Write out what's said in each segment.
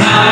I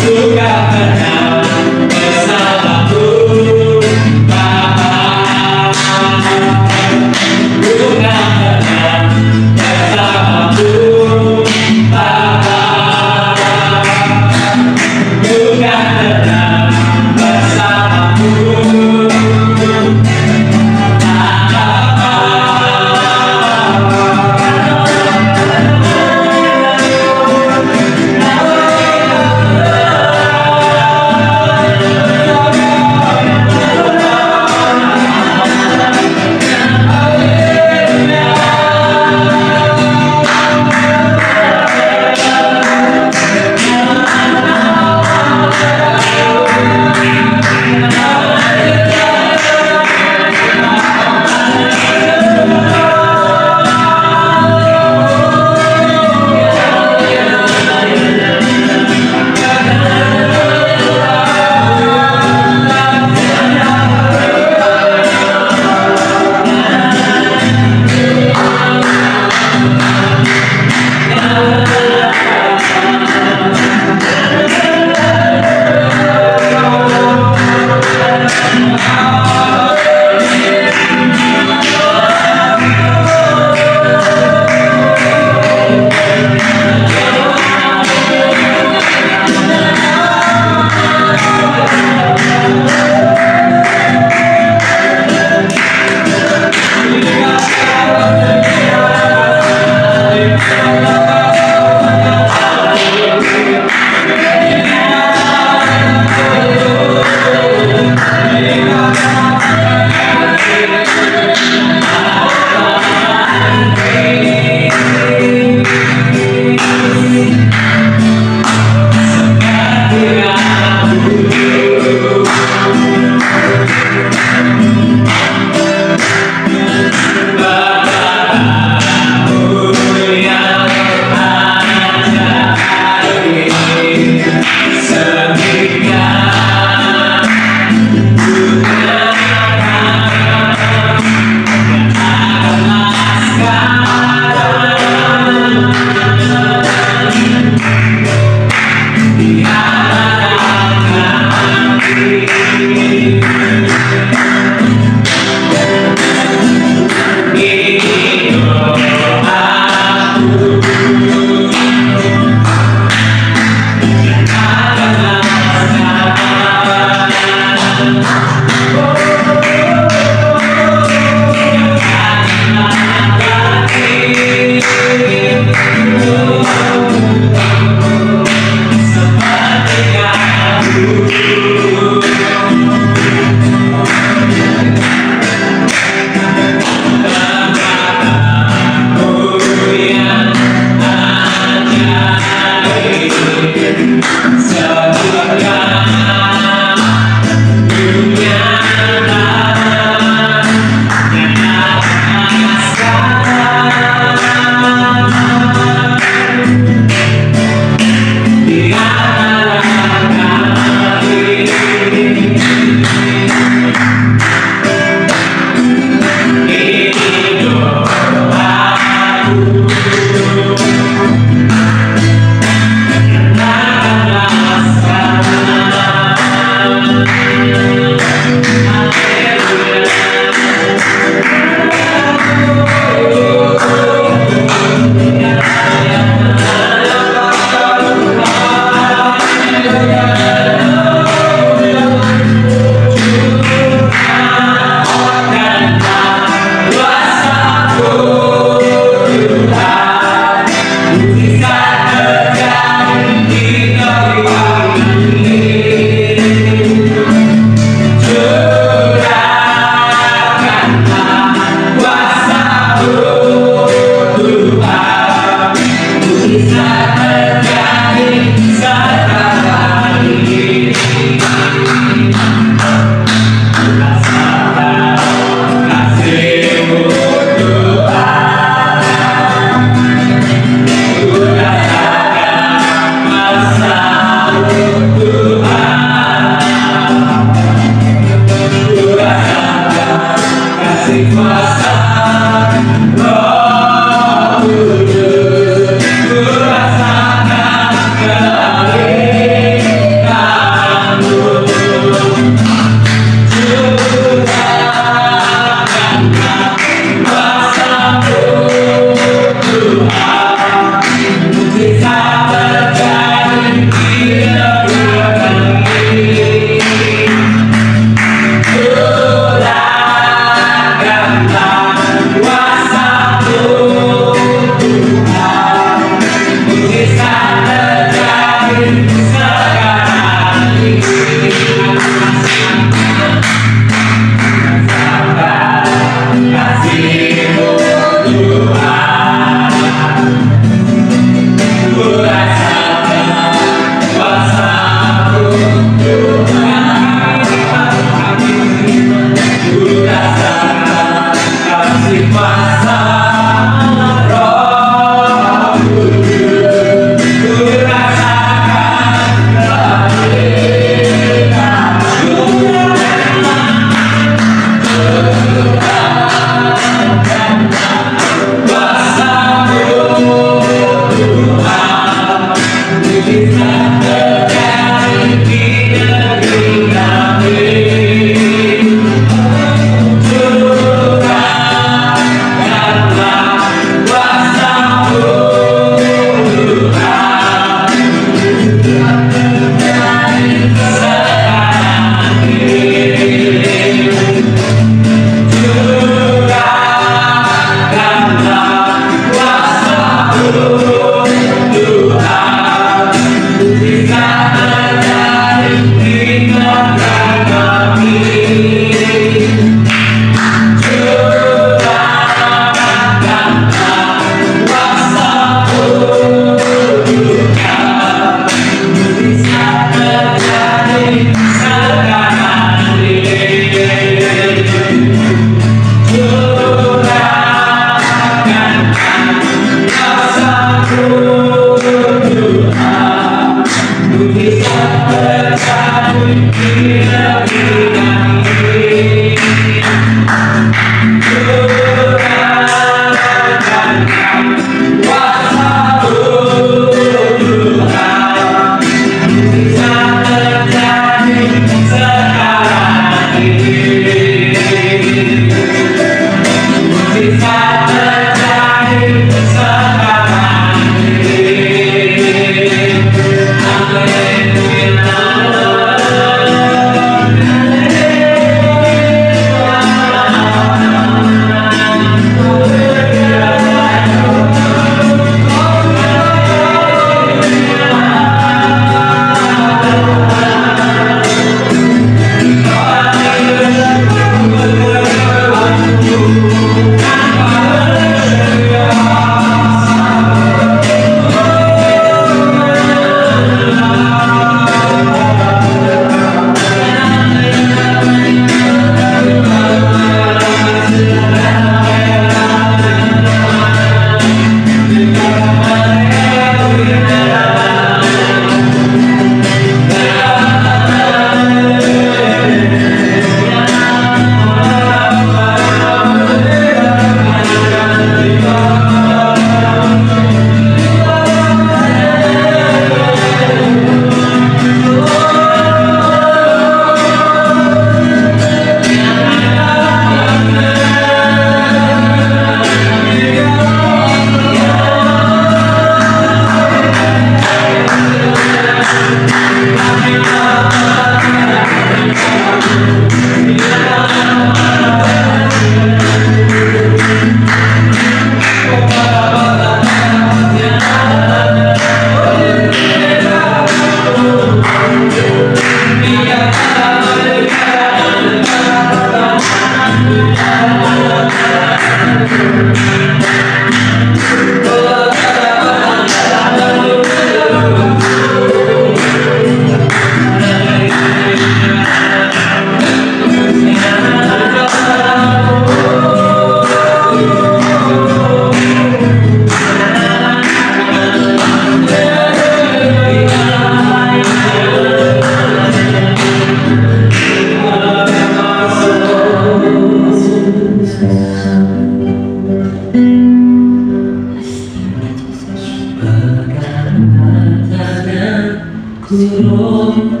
Kurung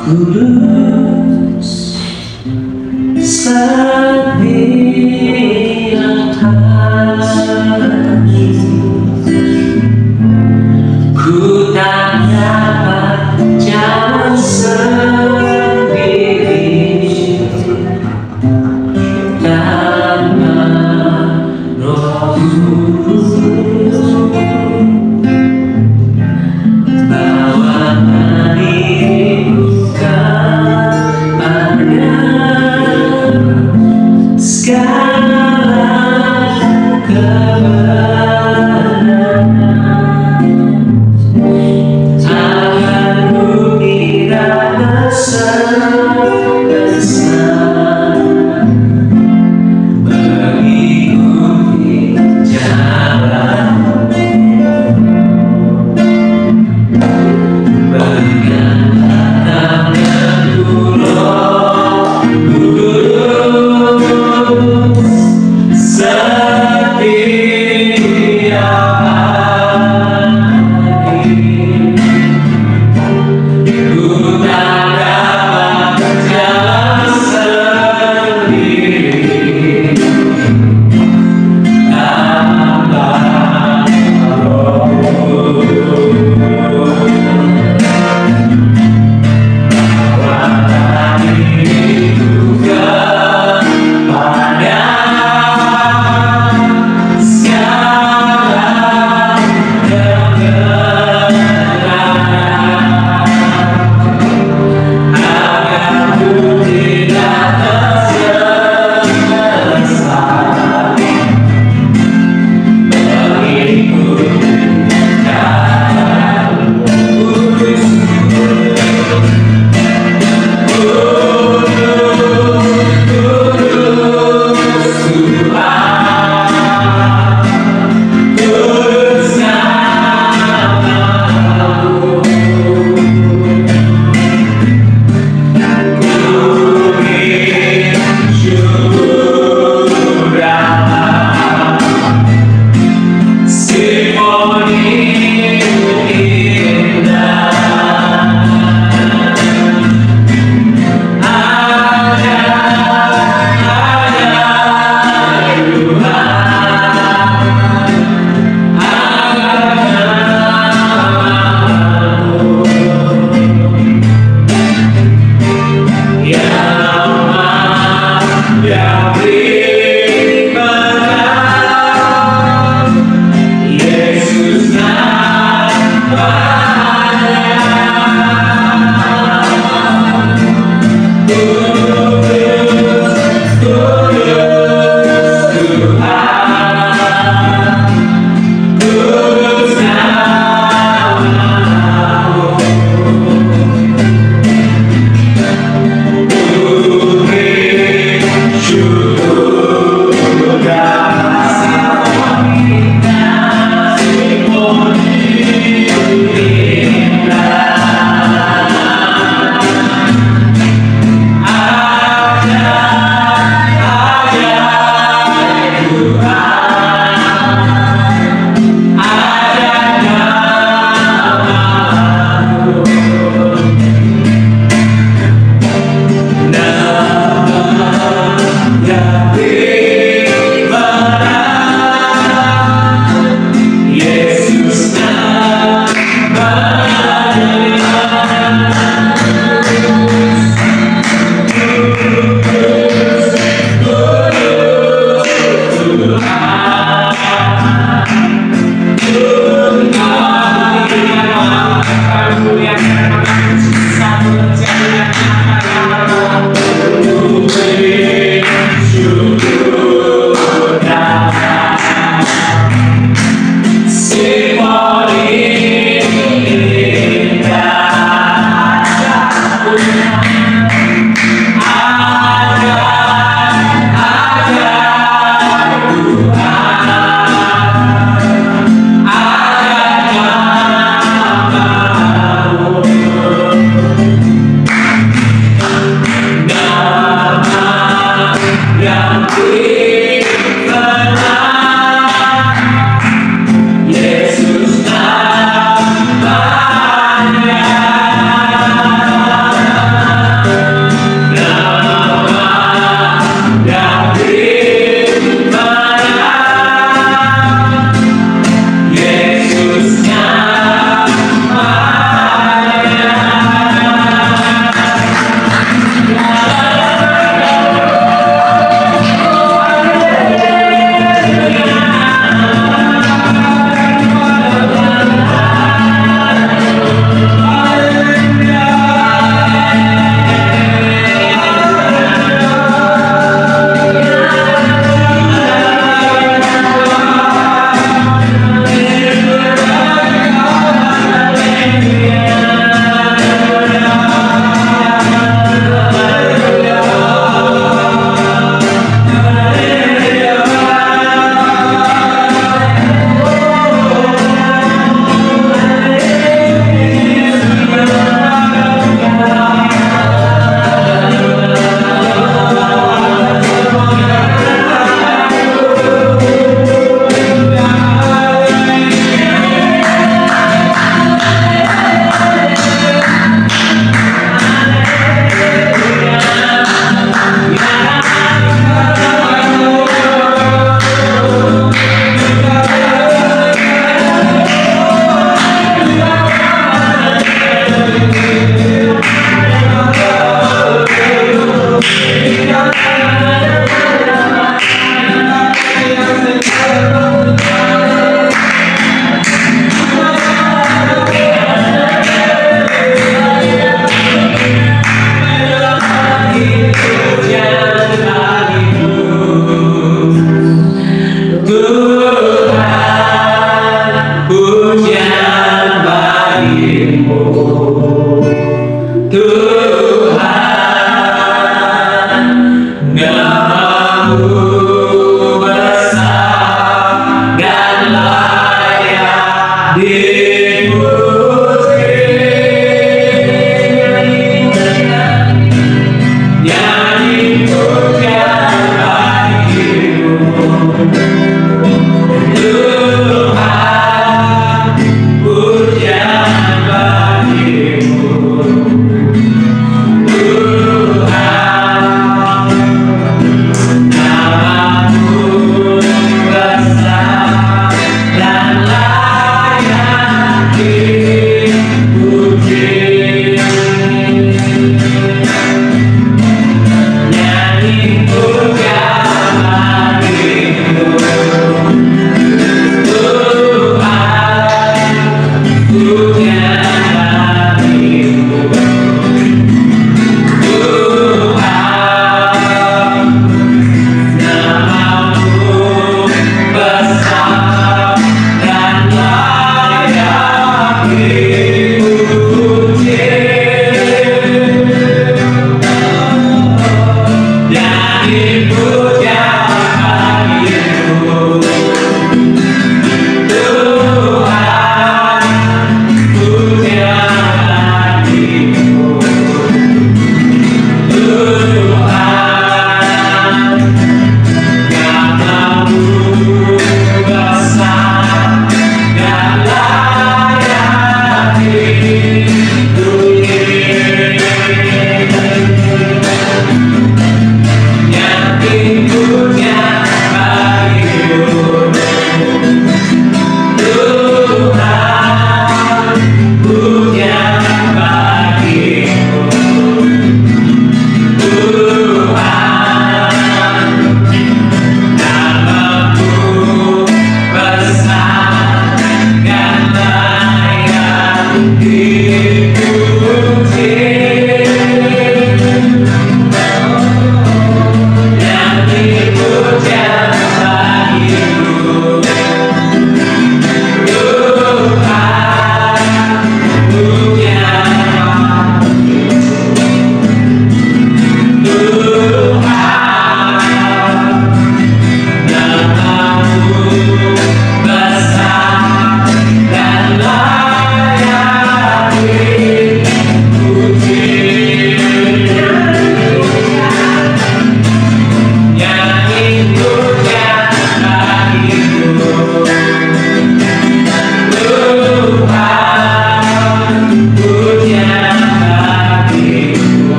kurus setiap hari, ku tak dapat jalan sendiri tanpa Rohmu.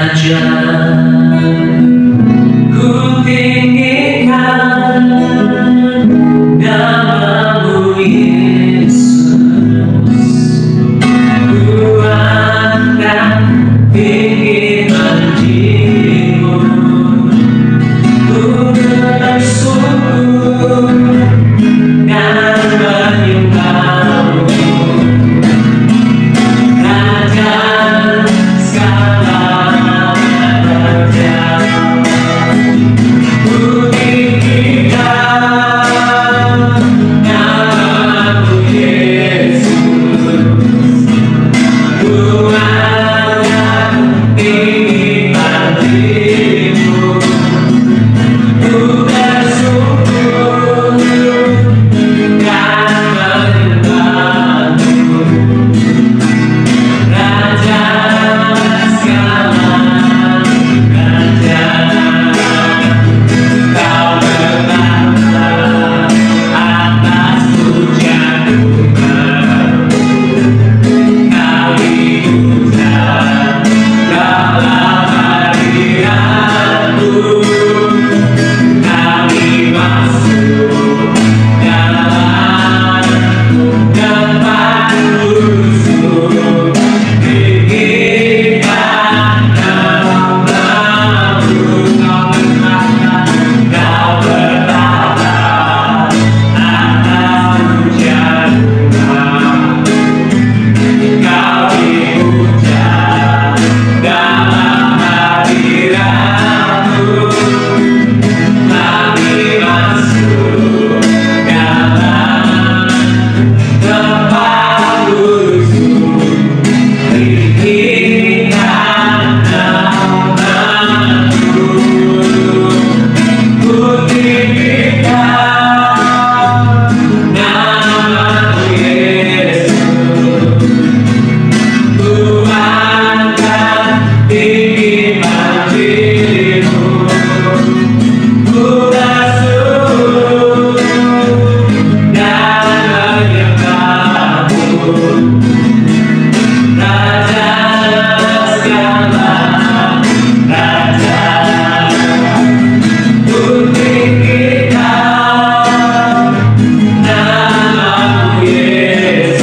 saja ku tinggikan namamu Yesus. Ku angkat tinggi janjimu, ku bersyukur dan menyembahmu, Raja segala raja. Ku tinggikan namamu Yesus, ku angkat tinggi janjimu, ku bersyukur dan menyembahmu, Raja segala raja. Kau bertahta atas puja-Mu, Kau dipuja dalam hadirat-Mu, kami masuk dalam tempat kudus-Mu, tinggikan namamu. Kau bertahta atas puja-Tuhan, Kau dipuja dalam hadirat-Mu, kami masuk dalam tempat kudus-Mu, tinggikan namamu. Ku tinggikan namamu Yesus, ku angkat tinggi janjimu, ku bersyukur dan menyembahmu, Raja segala raja. Ku tinggikan namamu Yesus,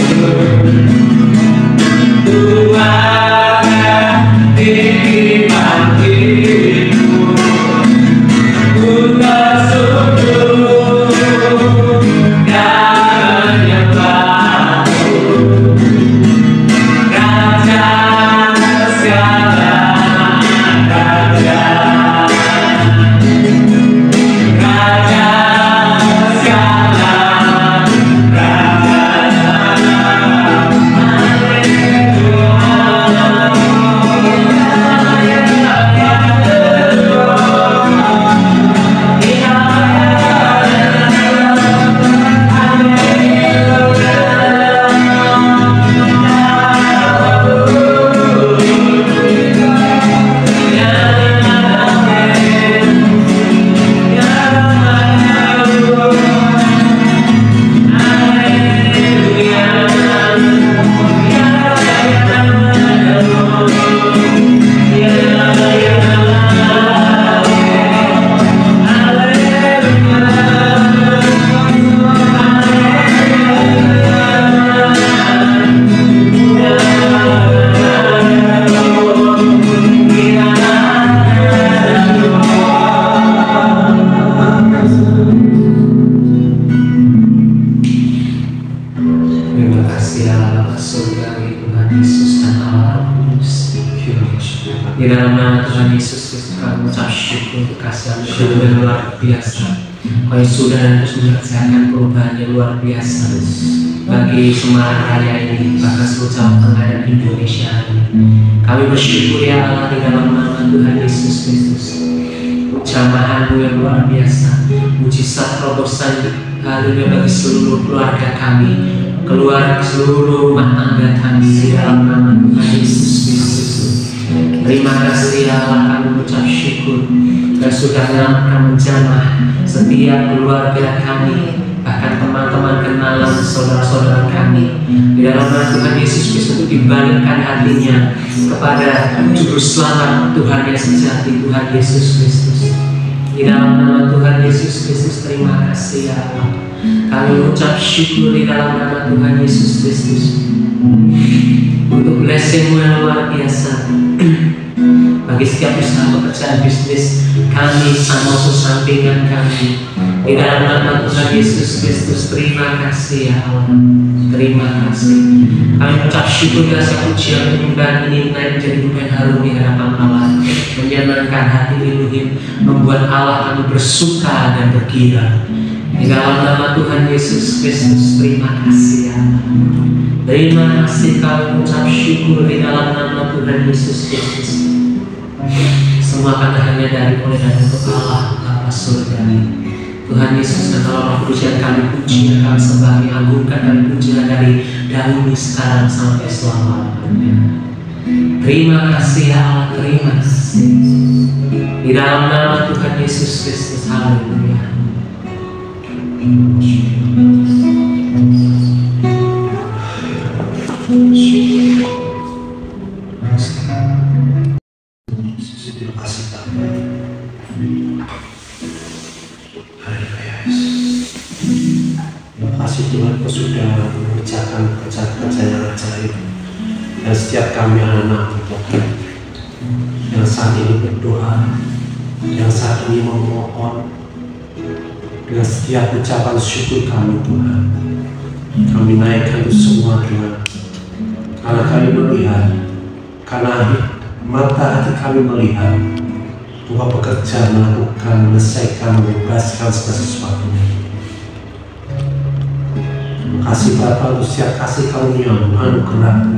ku angkat tinggi janjimu, ku bersyukur dan menyembahmu, Raja segala raja. Raja segala Terima kasih Allah Bapa Surgawi, Tuhan Yesus dan Allah Roh Kudus. Di dalam nama Tuhan Yesus Kristus kami mengucap syukur untuk kasih yang luar biasa. Kau yang sudah dan terus menyelesaikan perubahan yang luar biasa bagi Semarang Raya ini, bahkan seluruh Jawa Tengah dan Indonesia ini. Kami bersyukur ya Allah di dalam nama Tuhan Yesus Kristus. Jamahanmu yang luar biasa, mujizat terobosan haleluya bagi seluruh keluarga kami, keluar seluruh rumah tangga kami di dalam nama Tuhan Yesus Kristus. Terima kasih ya Allah, kami mengucap syukur dan sudah menyelamatkan menjamah setiap keluarga kami, bahkan bahkan teman-teman kenalan saudara-saudara kami. Di dalam nama Tuhan Yesus Kristus itu dibalikkan hatinya kepada Juru Selamat Tuhan yang sejati, Tuhan Yesus Kristus. Di dalam nama Tuhan Yesus Kristus, terima kasih ya Allah. Kami mengucap syukur di dalam nama Tuhan Yesus Kristus untuk blessing-Mu yang luar biasa bagi setiap usaha pekerjaan bisnis kami sama sampingan kami. Di dalam nama Tuhan Yesus Kristus, terima kasih ya Allah. Terima kasih. Kami mengucap syukur rasa pujian penyembahan ini naik menjadi pujian harum di hadapan Allah, menyenangkan hati Elohim, membuat Allah kami bersuka dan bergembira. Di dalam nama Tuhan Yesus Kristus, terima kasih ya Allah. Terima kasih, kami mengucap syukur di dalam nama Tuhan Yesus Kristus. Semua akan hanya dari oleh dan untuk Allah Bapa surgawi. Tuhan Yesus dan Allah pujian kami puji, kami sembah, kami agungkan, kami pujian dari dahulu sekarang sampai selama-lamanya. Terima kasih ya Allah, terima kasih. Di dalam nama Tuhan Yesus Kristus, haleluya. Terima kasih Tuhan. Terima kasih Tuhan, Kau sudah mengerjakan pekerjaan-pekerjaan yang ajaib. Dan setiap kami anak-anak Tuhan yang saat ini berdoa, yang saat ini memohon, dengan setiap ucapan syukur kami Tuhan, kami naikkan itu semua Tuhan. Karena kami melihat, karena mata hati kami melihat Tuhan bekerja, melakukan, menyelesaikan, membebaskan segala sesuatunya. Terima kasih Bapa untuk setiap kasih karunia-Mu, anugerah,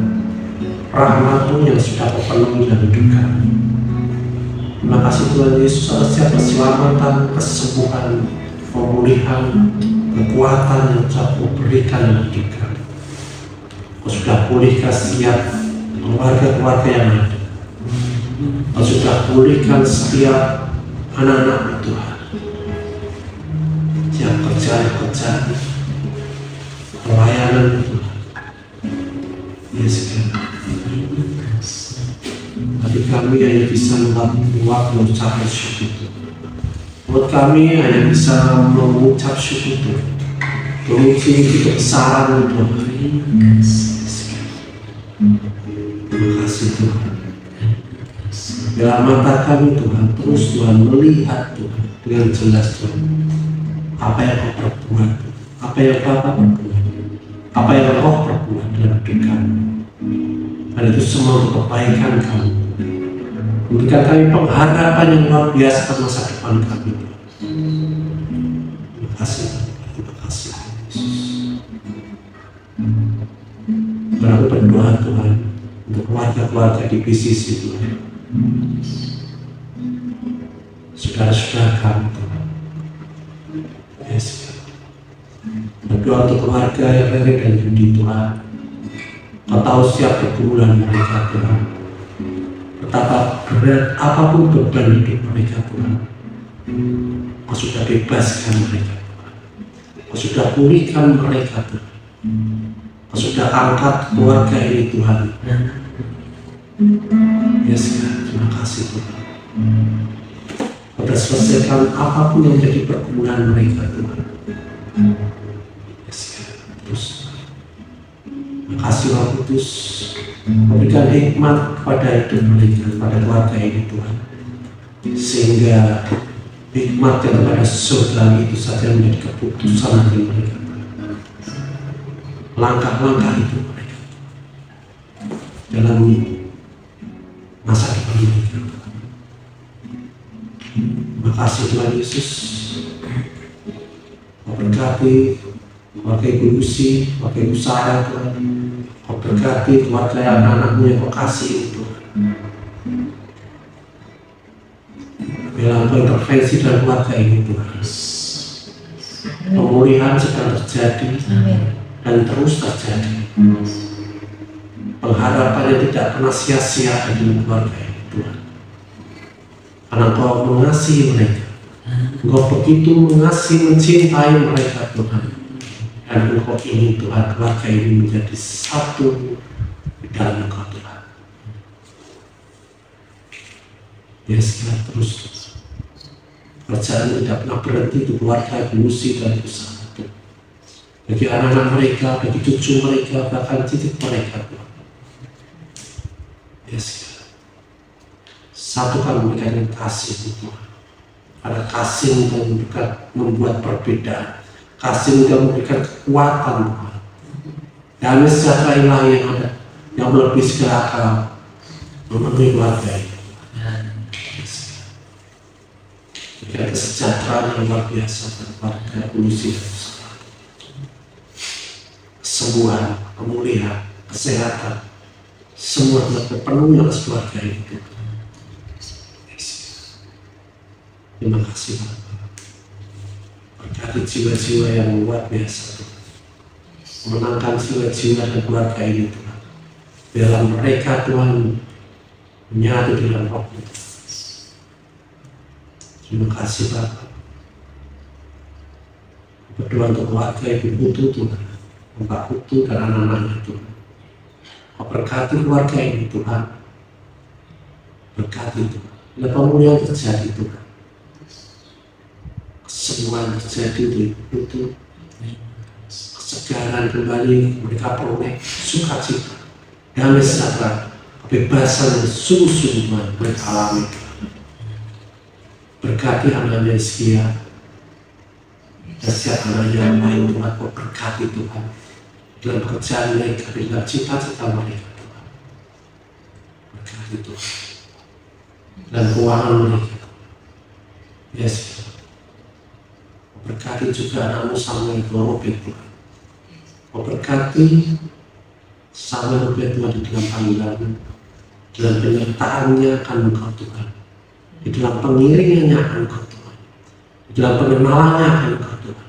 rahmat-Mu yang sudah memenuhi dalam hidup kami. Terima kasih Tuhan Yesus atas setiap keselamatan, kesembuhan, pemulihan, kekuatan yang telah Kau berikan dalam hidup kami. Kau sudah pulihkan setiap keluarga-keluarga yang ada. Kau sudah pulihkan setiap anak-anak Tuhan yang kerjaan pelayanan Tuhan. Yesus, tapi kami hanya bisa mengucapkan syukur. Buat kami hanya bisa mengucap syukur Tuhan, memuji kebesaran Tuhan. Terima kasih Tuhan. Dalam mata kami Tuhan, terus Tuhan melihat Tuhan dengan jelas Tuhan apa yang Kau perbuat, apa yang Bapa perbuat, apa yang Roh perbuat dalam hidup kami. Dan itu semua untuk kebaikan kami, memberikan kami pengharapan yang luar biasa ke masa depan kami. Terima kasih, terima kasih Yesus. Dan aku berdoa Tuhan untuk keluarga-keluarga di BCC Tuhan, saudara-saudara kami Tuhan. Yes. Berdoa untuk keluarga yang Rere dan Yudi Tuhan. Kau tahu setiap pergumulan mereka Tuhan, betapa berat apapun beban hidup mereka Tuhan. Kau sudah bebaskan mereka Tuhan. Kau sudah pulihkan mereka Tuhan. Kau sudah angkat keluarga ini Tuhan. Yes, terima kasih Tuhan. Kau sudah selesaikan apapun yang menjadi pergumulan mereka Tuhan. Yes, terus terima kasih Roh Kudus, memberikan hikmat kepada hidup mereka, kepada keluarga ini Tuhan, sehingga hikmat yang kepada surga itu saja menjadi keputusan dari mereka, langkah-langkah hidup mereka dalam masa depan mereka. Terima kasih Tuhan Yesus. Kau berkati keluarga Ibu Lucy, keluarga Ibu Sarah Tuhan. Kau berkati keluarga anak-anakmu yang Kau kasih Tuhan. Biarlah Kau intervensi dalam keluarga ini Tuhan. Pemulihan sedang terjadi dan terus terjadi. Pengharapan yang tidak pernah sia-sia dalam keluarga ini Tuhan. Karena Kau mengasihi mereka, Engkau begitu mengasihi, mencintai mereka Tuhan. Dan Engkau ingin Tuhan keluarga ini menjadi satu di dalam Engkau Tuhan. Ya sekian terus kerjaan tidak pernah berhenti, itu keluarga, ilusi dan usaha itu. Bagi anak-anak mereka, bagi cucu mereka, bahkan titik mereka Tuhan. Ya sekian. Satukan mereka dengan kasih Tuhan. Ada kasih yang membuat perbedaan. Kasih yang memberikan kekuatan Tuhan. Damai sejahtera ilahi yang ada, yang lebih segala akal, memenuhi keluarga ini. Berikan kesejahteraan yang luar biasa kepada kondisi dan usaha. Kesembuhan, pemulihan, kesehatan, semua terpenuhi oleh keluarga ini. Terima kasih Bapak. Berkati jiwa-jiwa yang luar biasa Tuhan. Menangkan jiwa-jiwa dan keluarga ini Tuhan. Biarlah mereka Tuhan menyatu dengan Roh Tuhan. Terima kasih Bapak. Berdoa untuk keluarga Ibu Putu Tuhan, Bapak Putu dan anak-anaknya Tuhan. Berkati keluarga ini Tuhan. Berkati Tuhan. Bila pemulihan terjadi Tuhan. Semua yang terjadi itu kesegaran kembali mereka peroleh sukacita, damai sejahtera, kebebasan dan sungguh-sungguh mereka alami. Berkati anaknya Hizkia dan setiap anaknya yang lain Tuhan, berkati Tuhan dalam pekerjaan mereka, dalam cita-cita mereka Tuhan. Berkati Tuhan dan keuangan mereka. Yes. Berkati juga anakmu Samuel Robert Tuhan. Berkati Samuel Robert Tuhan di dalam panggilan, dalam penyertaannya akan Engkau Tuhan, di dalam pengiringannya akan Engkau Tuhan, di dalam pengenalannya akan Engkau Tuhan,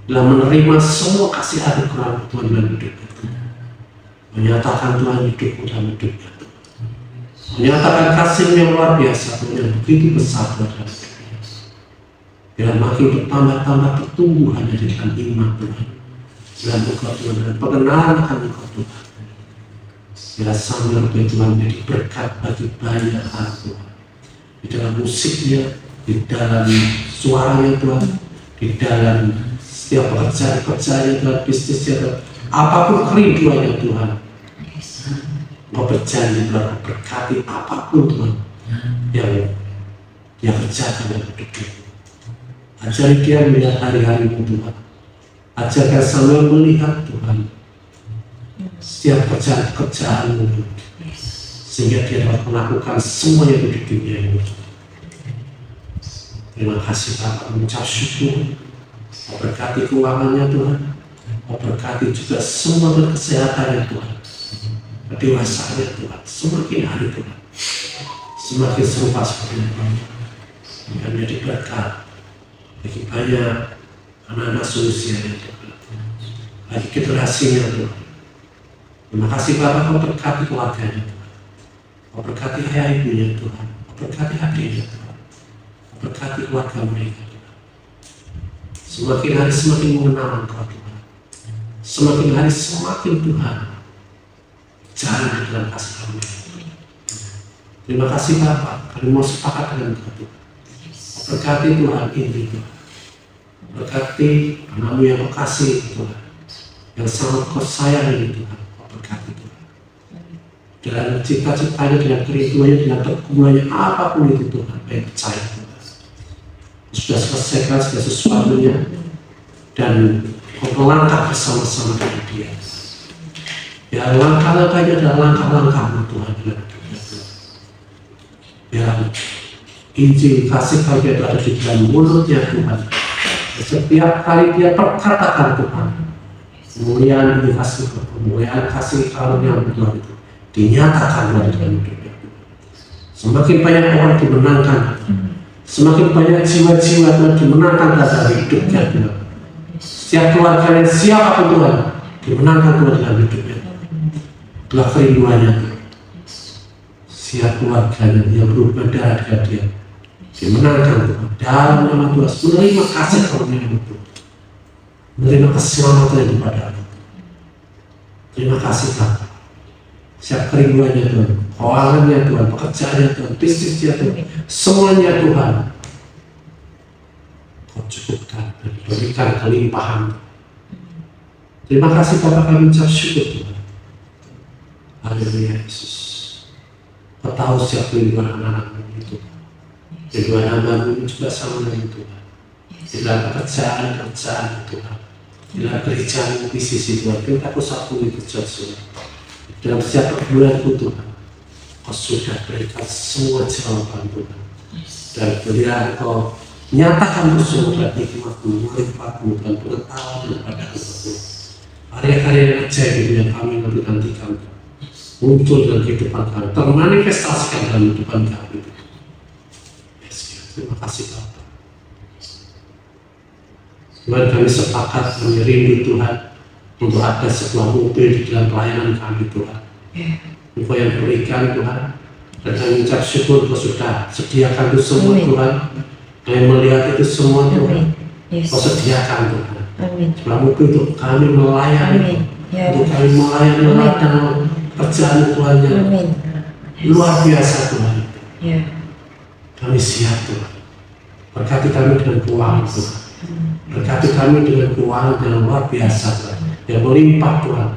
dalam menerima semua kasih anugerah Tuhan dalam hidupnya Tuhan. Menyatakan Tuhan hidupmu dalam hidupnya Tuhan. Menyatakan kasih yang luar biasa Tuhan yang begitu besar dalam hidupnya. Biar makin bertambah-tambah pertumbuhannya di dalam iman Tuhan, dalam Engkau Tuhan, dan pengenalan akan Engkau Tuhan. Biar sambil Tuhan menjadi berkat bagi banyak hal Tuhan, di dalam musiknya, di dalam suaranya Tuhan, di dalam setiap pekerjaan-pekerjaannya Tuhan, bisnisnya Tuhan, apapun kerinduannya Tuhan. Engkau berjanji Tuhan, berkati apapun Tuhan yang kerjakan dalam hidupnya. Ajari dia melihat hari-harimu Tuhan. Ajarkan Samuel melihat Tuhan setiap pekerjaan-pekerjaanmu, sehingga dia dapat melakukan semuanya di dunia ini. Terima kasih Bapak, mengucap syukur. Berkati keuangannya Tuhan, berkati juga semua kesehatannya Tuhan, kedewasaannya Tuhan, semakin hari Tuhan, semakin serupa seperti Tuhan, yang menjadi berkat bagi banyak anak-anak seusianya Tuhan, bagi generasinya Tuhan. Terima kasih Bapak, Kau berkati keluarganya Tuhan, Kau berkati ayah ibunya Tuhan, Kau berkati adiknya Tuhan, Kau berkati keluarga mereka Tuhan. Semakin hari semakin mengenal Engkau Tuhan, semakin hari semakin Tuhan jalan di dalam kasih kamu. Terima kasih Bapak, kami mau sepakat dengan Engkau Tuhan. Kau berkati Tuhan ini Tuhan. Berkati anakmu yang Kau kasih Tuhan, yang sangat Kau sayang ini Tuhan. Kau berkati Tuhan dalam cita-citanya, dengan kerinduannya, dengan pergumulannya, apapun itu Tuhan, baik percaya Tuhan sudah selesaikan segala sesuatunya, dan Kau melangkah bersama-sama dengan dia. Ya, langkah-langkahnya adalah langkah-langkahmu Tuhan dalam hidupnya Tuhan. Ya, Injil kasih karunia itu ada di dalam mulutnya Tuhan. Setiap kali dia perkatakan Tuhan, kemuliaan ini kasih, kemuliaan kasih karunia Tuhan itu dinyatakan Tuhan dalam hidupnya. Semakin banyak orang dimenangkan, semakin banyak jiwa-jiwa Tuhan dimenangkan dalam hidupnya Tuhan. Setiap keluarganya siapapun Tuhan dimenangkan Tuhan dalam hidupnya. Itulah kerinduannya Tuhan. Setiap keluarganya yang berubah darah dengan dia dimenangkan Tuhan dalam nama Tuhan, menerima kasih karunia itu. menerima keselamatan yang dipadamu. Terima kasih Bapa. Siap kerinduannya Tuhan, keuangannya Tuhan, pekerjaannya Tuhan, bisnisnya Tuhan, semuanya Tuhan Kau cukupkan dan berikan kelimpahan. Terima kasih Bapa, kami ucap syukur Tuhan. Haleluya Yesus. Kau tahu siap kerinduan anak-anak-Mu itu. Kerinduan hamba-Mu juga sama dengan Tuhan. Di dalam pekerjaan Tuhan, di dalam gereja di sisi Tuhan, kita pusatku itu Tuhan. Dalam setiap pergumulanku Tuhan, Kau sudah berikan semua jawaban Tuhan. Dan kemudian Kau nyatakan semua hikmat-Mu, melipat-Mu, dan pengetahuan daripada Tuhan. Karya-karya yang ajaib yang kami nantikan muncul dalam kehidupan kami, termanifestasikan dalam kehidupan kami. Terima kasih Bapak. Tuhan, kami sepakat, kami rindu Tuhan untuk ada sebuah mobil di dalam pelayanan kami Tuhan. Engkau yang berikan Tuhan, dan kami ucap syukur Kau sudah sediakan itu semua Tuhan. Kami melihat itu semua Tuhan. Kau sediakan Tuhan. Sebuah mobil untuk kami melayani, untuk kami melayani ladang pekerjaan Tuhan yang luar biasa Tuhan. Kami siap Tuhan. Berkati kami dengan keuangan Tuhan. Berkati kami dengan keuangan yang luar biasa Tuhan, yang melimpah Tuhan.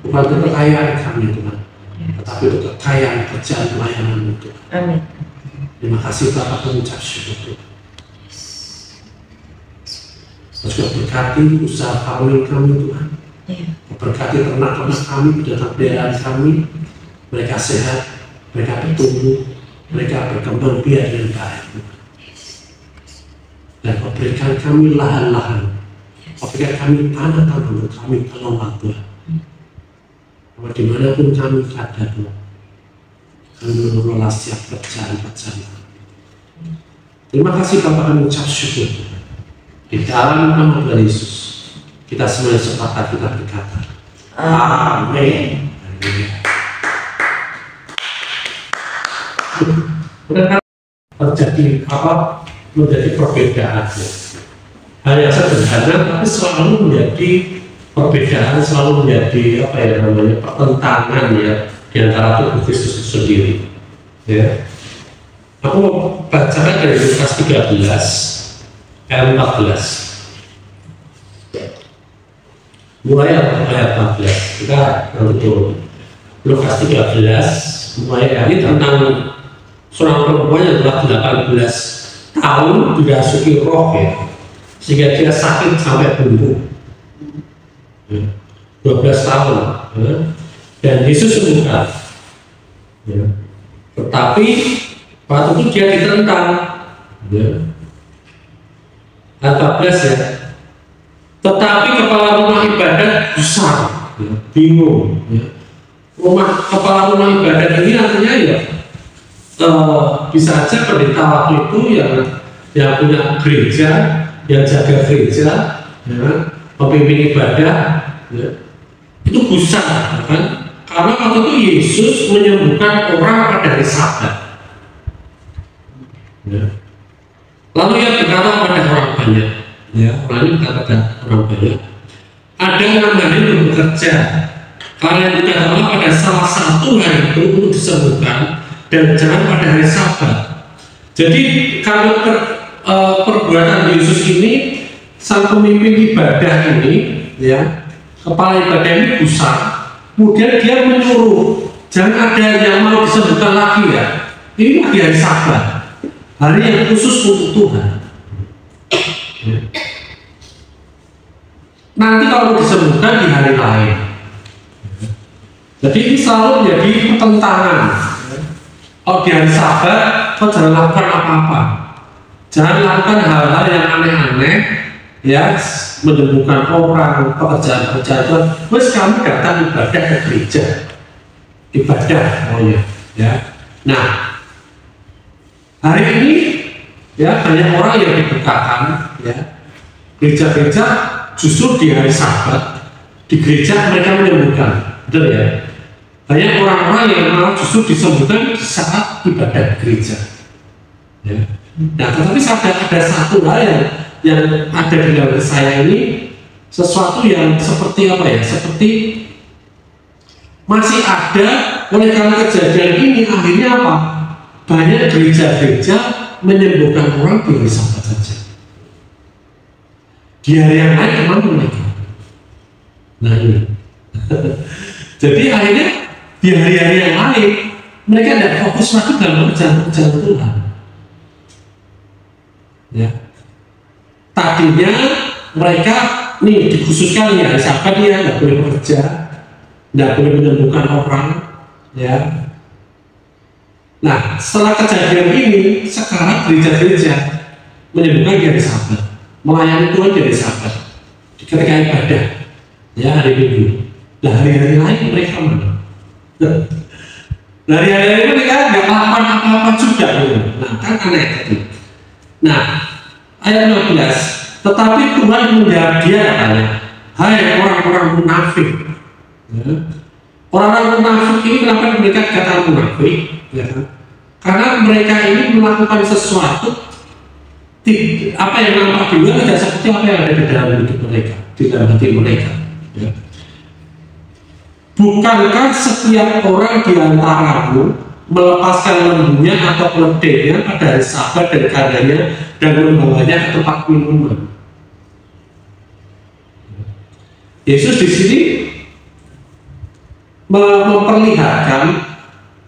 Bukan untuk kekayaan kami Tuhan, tetapi untuk kekayaan kerjaan pelayanan Tuhan. Amin. Terima kasih Bapak, kami ucap syukur Tuhan. Kau juga berkati usaha kami Tuhan. Berkati ternak-ternak kami, pedagang kami. Mereka sehat, mereka bertumbuh, mereka berkembang biak dengan baik. Dan Kau berikan kami lahan-lahan, Kau berikan kami tanah-tanah untuk kami kelola Tuhan. Bahwa dimanapun kami ada Tuhan, kami mengelola setiap pekerjaan-pekerjaan. Terima kasih Bapak, kami ucap syukur Tuhan. Di dalam nama Tuhan Yesus, kita semuanya sepakat kita berkata, Amin. Terjadi apa? Menjadi perbedaan. Hal yang sederhana, tapi selalu menjadi perbedaan, selalu menjadi apa ya namanya pertentangan ya di antara tubuh Kristus itu sendiri. Ya. Aku mau bacakan dari Lukas 13 ayat 14. Mulai ayat 14. Kita untuk Lukas 13 mulai ini tentang seorang perempuan yang telah 18 tahun dirasuki roh ya, sehingga dia sakit sampai bumbu. 12 tahun ya. Dan Yesus sembuhkan ya. Tetapi waktu itu dia ditentang ya. Ayat 14 ya. Tetapi kepala rumah ibadat gusar ya, bingung ya. Kepala rumah ibadat ini artinya ya bisa saja pendeta waktu itu yang punya gereja, yang jaga gereja ya, pemimpin ibadah ya, itu gusar kan? Karena waktu itu Yesus menyembuhkan orang pada hari Sabat ya. Lalu ia berkata kepada orang banyak ya, lalu berkata kepada orang banyak, ada 6 hari untuk bekerja, kalian datanglah pada salah satu hari itu untuk disembuhkan, dan jangan pada hari Sabat. Jadi kalau perbuatan Yesus ini, sang pemimpin ibadah ini ya, kepala ibadah ini gusar, kemudian dia menyuruh jangan ada yang mau disembuhkan lagi ya, ini lagi hari Sabat, hari yang khusus untuk Tuhan ya. Nanti kalau disembuhkan di hari lain. Jadi ini selalu menjadi pertentangan. Kalau di hari Sabat, kau jangan lakukan apa-apa. Jangan lakukan hal-hal yang aneh-aneh, ya, menyembuhkan orang, pekerjaan-pekerjaan Tuhan. Terus kamu datang ibadah ke gereja, ibadah, ya. Nah, hari ini, ya, banyak orang yang diberkatan, ya. Gereja-gereja justru di hari Sabat, di gereja mereka menyembuhkan, betul ya? Banyak orang-orang yang malah justru disembuhkan saat ibadah gereja. Ya. Nah, tetapi ada satu hal yang ada di dalam saya ini, sesuatu yang seperti apa ya? Seperti masih ada. Oleh karena kejadian ini akhirnya apa? Banyak gereja-gereja menyembuhkan orang di hari Sabat saja. Di hari yang lain kemana mereka? Nah ini. Jadi akhirnya di hari-hari yang lain mereka tidak fokus lagi dalam pekerjaan Tuhan. Ya. Tadinya mereka nih dikhususkan ya hari Sabat ya nggak boleh bekerja, nggak boleh menyembuhkan orang, ya. Nah setelah kejadian ini sekarang gereja-gereja menyembuhkan di hari Sabat, melayani Tuhan di hari Sabat, ketika ibadah, ya hari Minggu. Nah hari-hari lain mereka mana? Nah hari-hari lain mereka nggak melakukan apa-apa juga. Nah kan aneh tadi. Nah ayat 15. Tetapi Tuhan menjawab dia katanya, hai orang-orang munafik. Ya. Orang-orang munafik ini kenapa mereka dikatakan munafik? Ya. Karena mereka ini melakukan sesuatu apa yang nampak di luar tidak seperti apa yang ada di dalam hidup mereka, di dalam hati mereka. Ya. Bukankah setiap orang di antaramu melepaskan lembunya atau keledainya pada hari Sabat dan karenanya dan membawanya ke tempat minuman? Yesus di sini memperlihatkan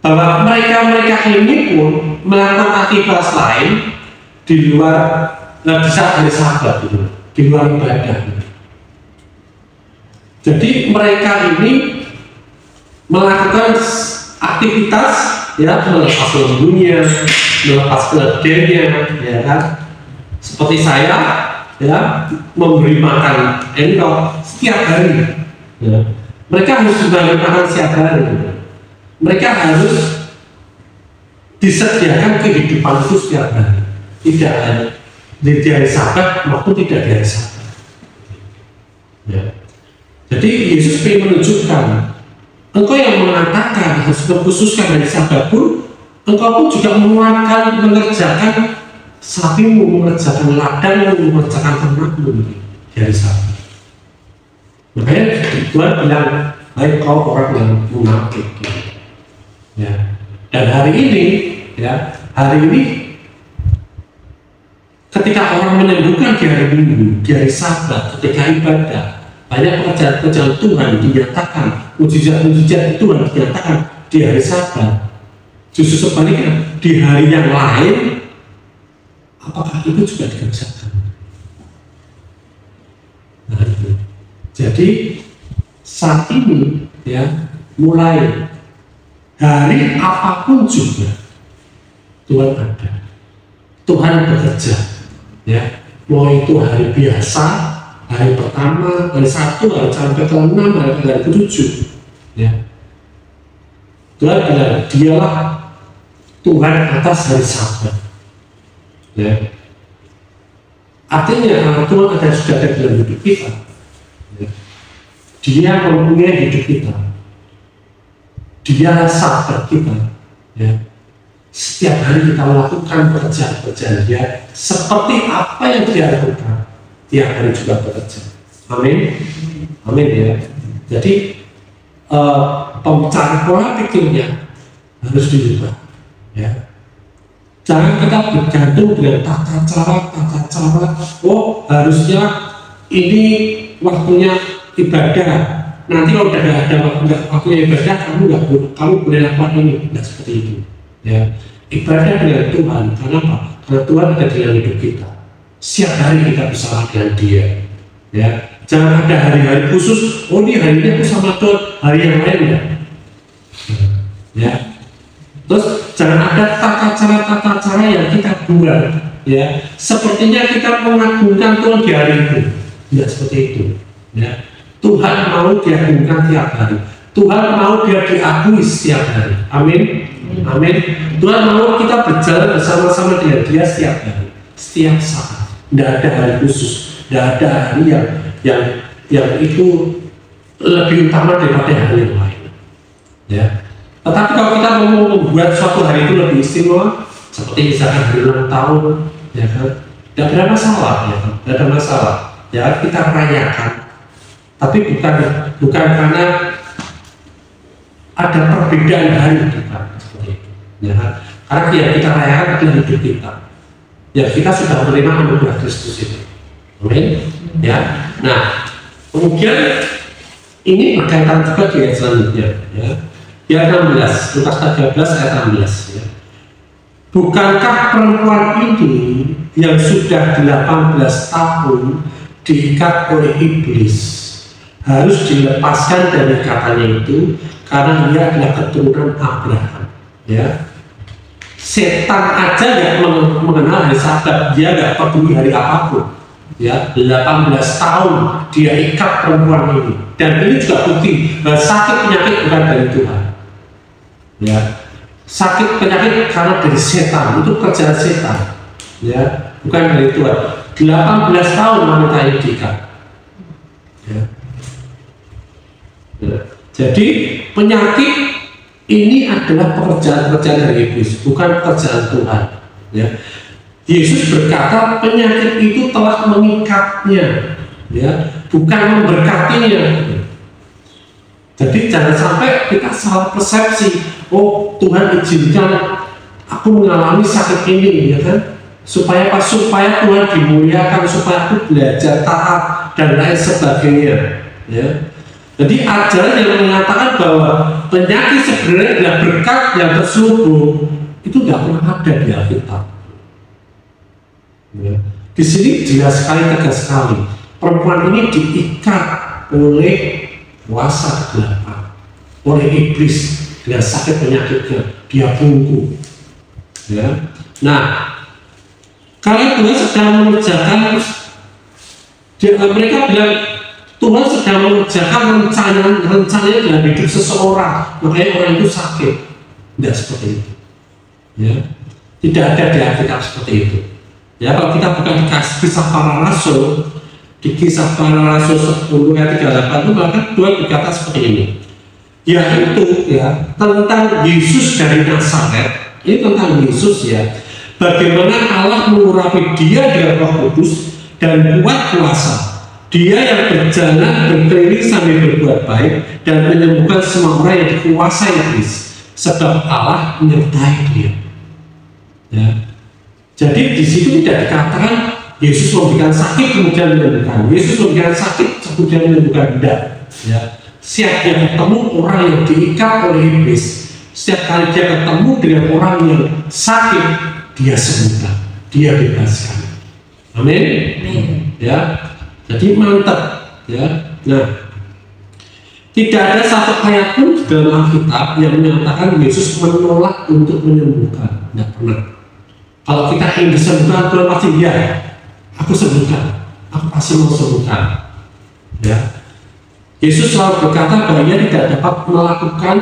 bahwa mereka ini pun melakukan aktivitas lain di luar di saat hari Sabat, di luar ibadah. Jadi mereka ini melakukan aktivitas, ya, melepas lembunya, melepas keledainya, ya kan? Seperti saya, ya, memberi makan engkau setiap hari. Ya. Mereka harus memberi makan setiap hari. Mereka harus disediakan kehidupan itu setiap hari. Tidak hanya di hari Sabat maupun tidak di hari Sabat. Ya. Jadi Yesus ingin menunjukkan, engkau yang mengatakan harus mengkhususkan hari Sabat pun, engkau pun juga mengerjakan sapimu, mengerjakan ladangmu, mengerjakan ternakmu di hari Sabat. Makanya Tuhan bilang, baik kau orang yang munafik. Ya. Dan hari ini, ya, ketika orang menyembuhkan di hari Minggu, di hari Sabat, ketika ibadah, banyak pekerjaan-pekerjaan Tuhan dinyatakan, mujizat-mujizat Tuhan dinyatakan di hari Sabat. Justru sebaliknya, di hari yang lain, apakah itu juga dikerjakan? Nah, itu. Jadi saat ini, ya, mulai hari apapun juga Tuhan ada, Tuhan bekerja, ya, mau itu hari biasa, hari pertama, hari 1, hari sampai ke-6, hari ke-7, ya. Tuhan bilang, dialah Tuhan atas hari Sabat, ya. Artinya Tuhan ada sudah ada dalam hidup kita, ya. Dia mempunyai hidup kita, dia Sabat kita, ya. Setiap hari kita melakukan pekerjaan-pekerjaan dia seperti apa yang dia lakukan. Tiap hari juga bekerja. Amin. Amin, ya. Jadi cara pola pikirnya harus dirubah, ya. Jangan kita bergantung dengan tata cara. Oh, harusnya ini waktunya ibadah. Nanti kalau udah ada waktunya ibadah, kamu boleh lakukan ini. Tidak seperti itu, ya. Ibadah dengan Tuhan. Kenapa? Karena Tuhan ada di dalam hidup kita. Setiap hari kita bersama dengan Dia, ya. Jangan ada hari-hari khusus. Oh, ini hari ini aku sama Tuhan, hari yang lain ya. Ya. Terus jangan ada tata cara yang kita buat, ya. Sepertinya kita mengagungkan Tuhan di hari itu. Tidak seperti itu, ya. Tuhan mau diagungkan tiap hari. Tuhan mau dia diakui setiap hari. Amin. Amin. Tuhan mau kita berjalan bersama-sama dengan Dia setiap hari, setiap saat. Tidak ada hari khusus, tidak ada hari yang itu lebih utama daripada hari yang lain, ya. Tetapi kalau kita mau membuat suatu hari itu lebih istimewa, seperti misalkan hari ulang tahun, ya kan, tidak ada masalah, ya kan, tidak ada masalah, ya kita rayakan, Tapi bukan karena ada perbedaan hari, bukan seperti itu. Ya, karena yang kita rayakan adalah hidup kita. Ya, kita sudah menerima anugerah Kristus itu. Amin. Ya. Nah, kemudian ini berkaitan juga dengan selanjutnya. Ya. Ayat 16, Lukas 13 ayat 16. Ya. Bukankah perempuan ini yang sudah 18 tahun diikat oleh iblis harus dilepaskan dari katanya itu karena dia adalah keturunan Abraham? Ya. Setan aja nggak mengenal hari Sabat, dia nggak peduli hari apapun. Ya, 18 tahun dia ikat perempuan ini, dan ini juga bukti bahwa sakit penyakit bukan dari Tuhan. Ya, sakit penyakit karena dari setan, itu kerjaan setan. Ya, bukan dari Tuhan. 18 tahun wanita ini diikat. Ya. Ya. Jadi penyakit ini adalah pekerjaan dari iblis, bukan pekerjaan Tuhan. Ya. Yesus berkata penyakit itu telah mengikatnya, ya, bukan memberkatinya. Jadi jangan sampai kita salah persepsi. Oh, Tuhan izinkan aku mengalami sakit ini, ya kan? Supaya apa? Supaya Tuhan dimuliakan, supaya aku belajar taat dan lain sebagainya. Ya. Jadi ajaran yang mengatakan bahwa penyakit sebenarnya adalah berkat yang terselubung itu tidak pernah ada di Alkitab. Ya. Di sini jelas sekali, tegas sekali, perempuan ini diikat oleh kuasa kegelapan, oleh iblis dengan sakit penyakitnya, dia bungkuk. Ya. Nah, kalau Tuhan sedang mengerjakan, mereka bilang Tuhan sedang mengerjakan rencananya dalam hidup seseorang, makanya orang itu sakit. Tidak seperti itu. Ya. Tidak ada di Alkitab seperti itu. Ya, kalau kita buka di kisah para rasul, di kisah para rasul 10 ayat 38 itu maka Tuhan berkata seperti ini, yaitu ya tentang Yesus dari Nazaret. Ini tentang Yesus, ya, bagaimana Allah mengurapi dia dengan Roh Kudus dan kuat kuasa. Dia yang berjalan berkeliling sambil berbuat baik dan menyembuhkan semua orang yang dikuasai iblis, sebab Allah menyertai dia. Ya. Jadi di situ tidak dikatakan Yesus memberikan sakit kemudian menyembuhkan. Yesus memberikan sakit kemudian menyembuhkan, tidak. Ya. Setiap dia ketemu orang yang diikat oleh iblis, setiap kali dia ketemu dengan orang yang sakit, dia sembuhkan, dia bebaskan. Amin. Ya. Jadi mantap. Ya. Nah, tidak ada satu ayat pun di dalam Alkitab yang menyatakan Yesus menolak untuk menyembuhkan. Tidak pernah. Kalau kita ingin disembuhkan, Tuhan pasti ya, aku sembuhkan, aku pasti mau sembuhkan. Ya. Yesus selalu berkata bahwa dia tidak dapat melakukan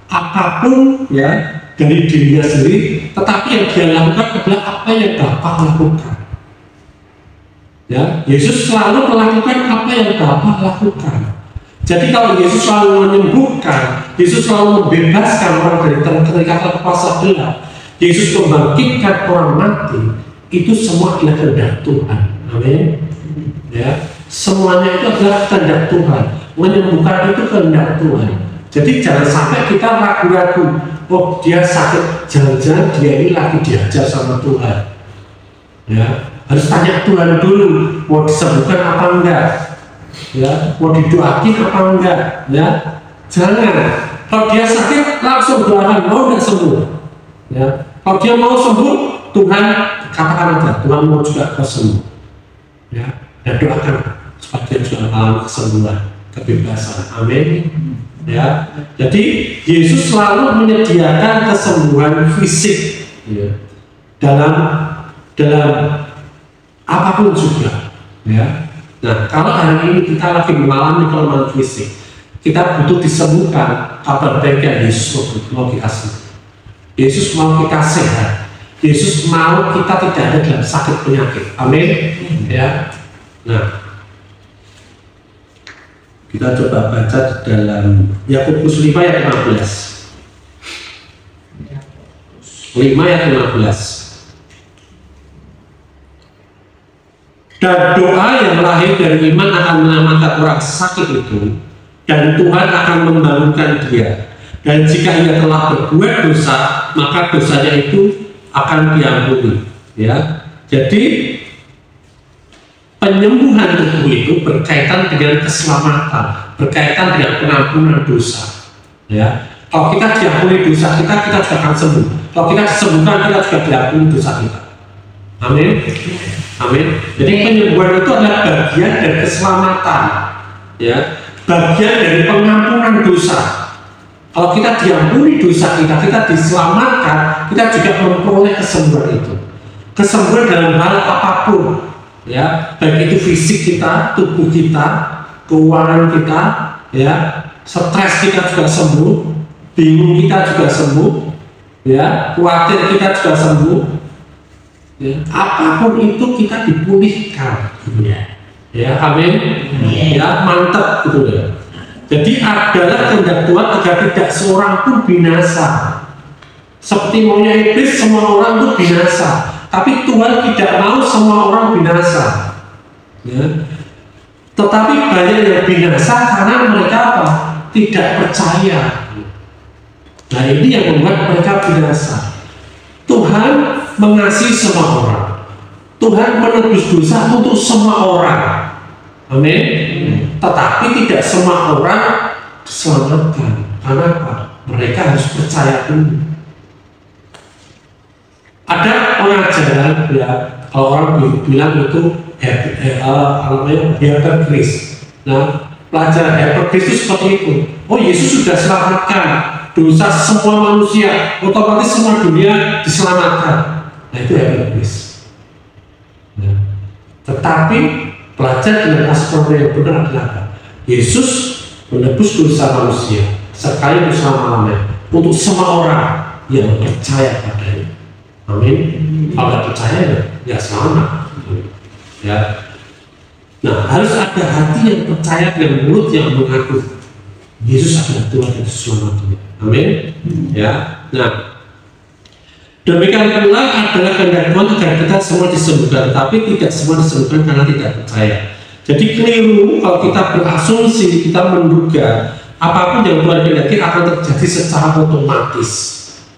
apapun, ya, dari dirinya sendiri, tetapi yang dia lakukan adalah apa yang Bapa lakukan. Ya, Yesus selalu melakukan apa yang Bapa lakukan. Jadi kalau Yesus selalu menyembuhkan, Yesus selalu membebaskan orang dari keterikatan kuasa gelap, Yesus membangkitkan orang mati, itu semua adalah kehendak Tuhan. Amin. Ya, semuanya itu adalah kehendak Tuhan. Menyembuhkan itu kehendak Tuhan. Jadi jangan sampai kita ragu-ragu. Oh, dia sakit, jangan-jangan dia ini lagi diajar sama Tuhan. Ya, harus tanya Tuhan dulu, mau disembuhkan apa enggak? Ya, mau didoakin apa enggak? Ya, jangan. Kalau dia sakit langsung doakan, mau enggak sembuh? Ya. Kalau dia mau sembuh, Tuhan katakan aja, Tuhan mau juga kau sembuh. Ya, dan doakan supaya dia juga mengalami kesembuhan, kebebasan. Amin. Ya, jadi Yesus selalu menyediakan kesembuhan fisik, ya, dalam apapun juga. Ya. Nah, kalau hari ini kita lagi mengalami kelemahan fisik, kita butuh disembuhkan, kabar baiknya Yesus mau dikasih. Yesus mau kita sehat. Yesus mau kita tidak ada dalam sakit penyakit. Amin. Ya. Nah, kita coba baca di dalam Yakobus 5 ayat 15. 5 ayat 15. Dan doa yang lahir dari iman akan menyelamatkan orang sakit itu, dan Tuhan akan membangunkan dia. Dan jika ia telah berbuat dosa, maka dosanya itu akan diampuni. Ya, jadi penyembuhan tubuh itu berkaitan dengan keselamatan, berkaitan dengan pengampunan dosa. Ya, kalau kita diampuni dosa kita juga akan sembuh. Kalau kita disembuhkan, kita juga diampuni dosa kita. Amin. Amin. Jadi penyembuhan itu adalah bagian dari keselamatan, ya, bagian dari pengampunan dosa. Kalau kita diampuni dosa kita diselamatkan, kita juga memperoleh kesembuhan itu. Kesembuhan dalam hal apapun, ya, baik itu fisik kita, tubuh kita, keuangan kita, ya, stres kita juga sembuh, bingung kita juga sembuh, ya, khawatir kita juga sembuh. Ya, apapun itu kita dipulihkan, ya, amin, ya, mantap gitu ya. Jadi adalah kehendak Tuhan agar tidak seorang pun binasa. Seperti maunya iblis, semua orang itu binasa, tapi Tuhan tidak mau semua orang binasa. Ya. Tetapi banyak yang binasa karena mereka apa? Tidak percaya. Nah, ini yang membuat mereka binasa. Tuhan mengasihi semua orang. Tuhan menebus dosa untuk semua orang. Amin. Tetapi tidak semua orang diselamatkan. Karena apa? Mereka harus percaya dulu. Ada pengajaran, ya, kalau orang bilang itu hypergrace. Nah, pelajaran hypergrace itu seperti itu. Oh, Yesus sudah selamatkan dosa semua manusia, otomatis semua dunia diselamatkan. Nah, itu hypergrace. Nah, tetapi pelajar dengan aspek yang benar adalah apa? Yesus menebus dosa manusia sekali untuk selama-lamanya untuk semua orang yang percaya padanya. Amin. Kalau tidak percaya, ya selamat. Ya. Nah, harus ada hati yang percaya dan mulut yang mengaku Yesus adalah Tuhan dan Selamatnya. Amin. Ya. Nah, demikian pula adalah kehendak Tuhan agar kita semua disembuhkan, tapi tidak semua disembuhkan karena tidak percaya. Jadi keliru kalau kita berasumsi, kita menduga apapun yang Tuhan kehendaki akan terjadi secara otomatis.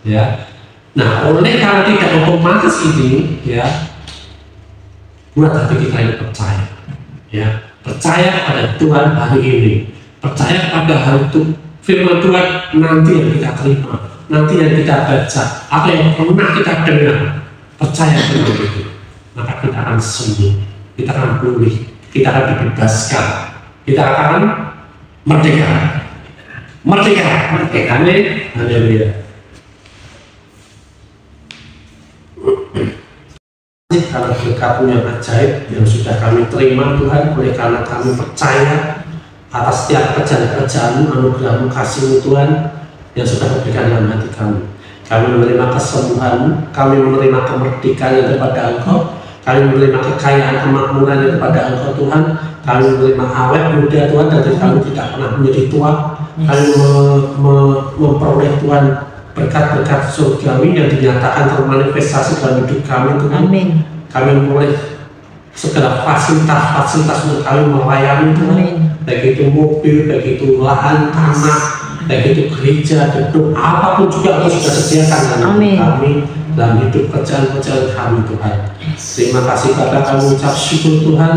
Ya. Nah, oleh karena tidak otomatis ini, ya, buat hati kita ini percaya, ya, percaya pada Tuhan hari ini, percaya pada hal itu firman Tuhan nanti yang kita terima, nanti yang kita baca, apa yang pernah kita dengar, percaya dengan itu, maka kita akan sembuh, kita akan pulih, kita akan dibebaskan, kita akan merdeka, amin, haleluya. Karena berkat-Mu yang ajaib yang sudah kami terima Tuhan, oleh karena kami percaya atas setiap kerjaan-kerjaan-Mu, anugerah-Mu, kasih-Mu Tuhan yang sudah diberikan dalam hati kami. Kami menerima kesembuhan-Mu, kami menerima kemerdekaan yang daripada Engkau, kami menerima kekayaan kemakmuran yang daripada Engkau Tuhan, kami menerima awet muda Tuhan, dan kami tidak pernah menjadi tua. Kami memperoleh Tuhan berkat-berkat surgawi yang dinyatakan termanifestasi dalam hidup kami Tuhan. Amin. Kami memperoleh segala fasilitas untuk kami melayani Tuhan. Baik itu mobil, baik itu lahan tanah, baik itu gereja, gedung, apapun juga Engkau sudah sediakan dalam kami, dalam hidup kerjaan-kerjaan kami Tuhan. Terima kasih Bapa, kami ucap syukur Tuhan,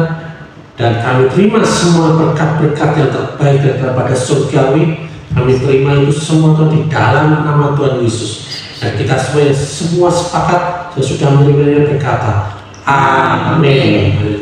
dan kami terima semua berkat-berkat yang terbaik daripada surgawi. Kami terima itu semua Tuhan di dalam nama Tuhan Yesus. Dan kita semua sepakat dan sudah menerimanya berkata, amin.